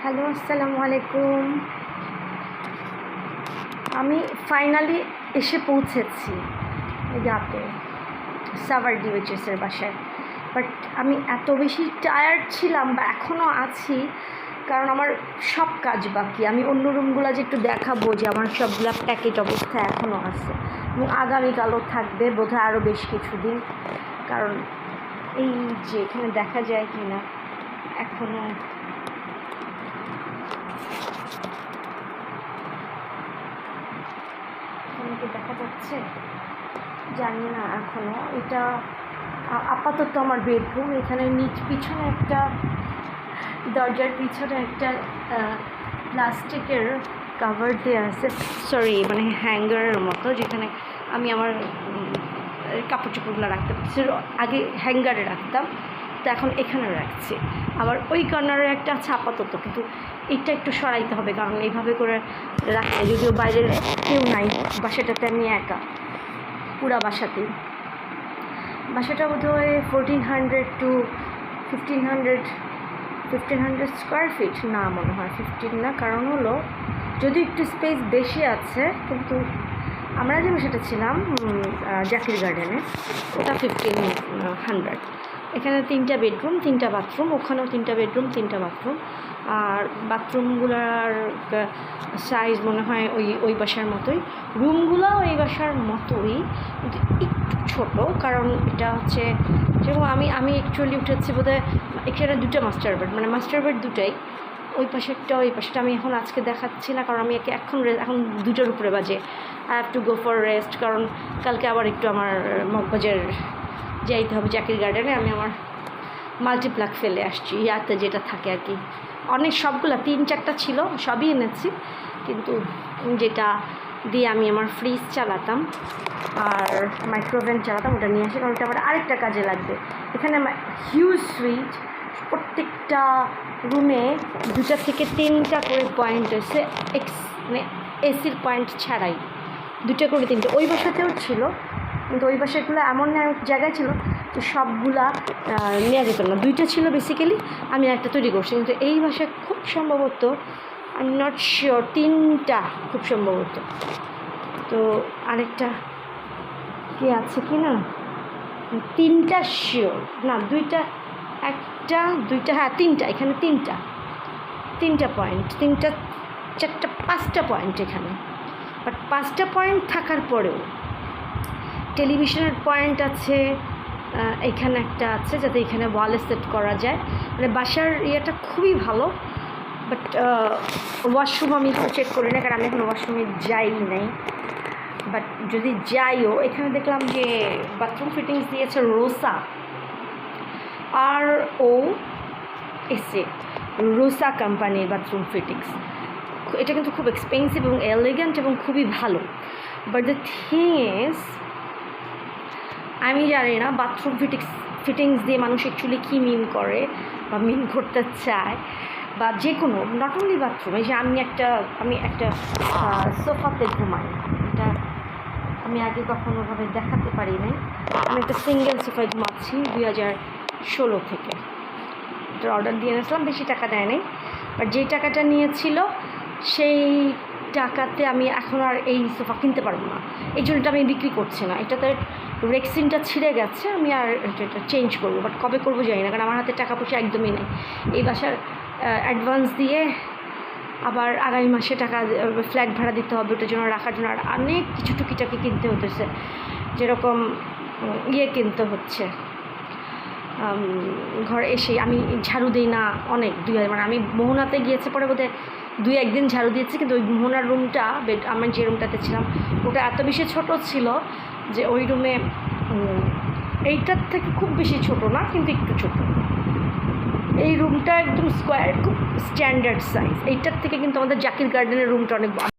Hello, আসসালামু আলাইকুম। আমি ফাইনালি এসে পৌঁছেছি ইয়াতে সাভার ডিওএইচএসের বাসায়। বাট আমি এত বেশি টায়ার্ড ছিলাম বা এখনও আছি, কারণ আমার সব কাজ বাকি। আমি অন্য রুমগুলো যে একটু দেখাবো যে আমার সবগুলো প্যাকেট অবস্থায় এখনও আছে এবং আগামীকালও থাকবে বোধহয় আরও বেশ কিছুদিন। কারণ এই যে এখানে দেখা যায় কি না এখনও দেখা যাচ্ছে জানি না এখনও। এটা আপাতত আমার বেডরুম। এখানে পিছনে একটা দরজার পিছনে একটা প্লাস্টিকের কাভার দেওয়া আছে, মানে হ্যাঙ্গারের মতো, যেখানে আমি আমার কাপড় চোপড়গুলো রাখতে পারছি। আগে হ্যাঙ্গারে রাখতাম, তো এখন এখানে রাখছি। আবার ওই কর্নারে একটা আছে আপাতত, কিন্তু এটা একটু সরাইতে হবে, কারণ এইভাবে করে রাখলে, যদিও বাইরের কেউ নাই বাসাটাতে, আমি একা পুরা বাসাতেই। বাসাটা বোধহয় 1400 to 1500 স্কোয়ার ফিট, না মনে হয় 15 না। কারণ হলো যদি একটু স্পেস বেশি আছে, কিন্তু আমরা যে বাসাটা ছিলাম জাকির গার্ডেনে, ওটা 1500। এখানে 3টা বেডরুম 3টা বাথরুম, ওখানেও 3টা বেডরুম 3টা বাথরুম। আর বাথরুমগুলার সাইজ মনে হয় ওই বাসার মতোই, রুমগুলো ওই বাসার মতোই, কিন্তু একটু ছোটো। কারণ এটা হচ্ছে যেরকম আমি অ্যাকচুয়ালি উঠেছি বোধহয় এখানে 2টা মাস্টার বেড, মানে মাস্টার বেড 2টাই, ওই পাশেরটা ওই পাশেটা আমি এখন আজকে দেখাচ্ছি না, কারণ আমি এখন 2টার উপরে বাজে। I have to go for rest, কারণ কালকে আবার একটু আমার মগবাজার যাইতে হবে জাকির গার্ডেনে। আমি আমার মাল্টিপ্লাক ফেলে আসছি, ইয়াতে যেটা থাকে আর কি। অনেক সবগুলো 3-4টা ছিল, সবই এনেছি, কিন্তু যেটা দিয়ে আমি আমার ফ্রিজ চালাতাম আর মাইক্রোওভেন চালাতাম ওটা নিয়ে আসি, কারণ ওটা আবার আরেকটা কাজে লাগবে। এখানে হিউজ সুইচ, প্রত্যেকটা রুমে 2টা থেকে 3টা করে পয়েন্ট আছে, মানে এসির পয়েন্ট ছাড়াই 2টা করে 3টে। ওই বাসাতেও ছিল, কিন্তু ওই বাসাগুলো এমন জায়গায় ছিল যে সবগুলা নেওয়া যেত না। 2টা ছিল বেসিক্যালি, আমি একটা তৈরি করছি, কিন্তু এই বাসায় খুব সম্ভবত, আই এম নট শিওর, 3টা খুব সম্ভবত। তো আরেকটা কি আছে কি না, 3টা শিওর না, 2টা, 1টা 2টা, হ্যাঁ 3টা, এখানে 3টা পয়েন্ট, 3টা 4টা 5টা পয়েন্ট এখানে। বাট 5টা পয়েন্ট থাকার পরেও টেলিভিশনের পয়েন্ট আছে, এখানে একটা আছে যাতে এখানে ওয়ালে সেট করা যায়। মানে বাসার ইয়েটা খুবই ভালো। বাট ওয়াশরুম আমি চেক করি না, কারণ আমি এখন ওয়াশরুমে যাই নাই। বাট যদি যাইও, এখানে দেখলাম যে বাথরুম ফিটিংস দিয়েছে রোসা কোম্পানির বাথরুম ফিটিংস। এটা কিন্তু খুব এক্সপেন্সিভ এবং এলিগেন্ট এবং খুবই ভালো। বাট দ্য থিং ইজ, আমি জানি না বাথরুম ফিটিংস দিয়ে মানুষ অ্যাকচুয়ালি কী মিন করে বা মিন করতে চায়, বা যে কোনো, নট অনলি বাথরুম। এই যে আমি একটা সোফাতে ঘুমাই, এটা আমি আগে কখনোভাবে দেখাতে পারি নাই। আমি একটা সিঙ্গেল সোফায় ঘুমাচ্ছি 2016 থেকে। এটা অর্ডার দিয়ে এনেছিলাম, বেশি টাকা দেয় নাই। বাট যেই টাকাটা নিয়েছিল সেই টাকাতে আমি এখন আর এই সোফা কিনতে পারবো না, এই জন্য এটা আমি বিক্রি করছি না। এটাতে রেক্সিনটা ছিঁড়ে গেছে, আমি আর এটা চেঞ্জ করবো, বাট কবে করবো জানি না, কারণ আমার হাতে টাকা পয়সা একদমই নেই। এই বাসার অ্যাডভান্স দিয়ে আবার আগামী মাসে টাকা ফ্ল্যাট ভাড়া দিতে হবে, ওটার জন্য রাখার জন্য আর অনেক কিছু টুকিটাকি কিনতে হতেছে। যেরকম কিনতে হচ্ছে, ঘরে এসে আমি ঝাড়ু দিই না অনেক, মানে আমি মোহনাতে গিয়েছে পরে বোধহয় 2-1 দিন ঝাড়ু দিয়েছি, কিন্তু ওই মোহনার রুমটা, আমার যে রুমটাতে ছিলাম ওটা এত বেশি ছোট ছিল যে ওই রুমে, এইটার থেকে খুব বেশি ছোট না, কিন্তু একটু ছোট। এই রুমটা একদম স্কোয়ার, খুব স্ট্যান্ডার্ড সাইজ। এইটার থেকে কিন্তু আমাদের জাকির গার্ডেনের রুমটা অনেক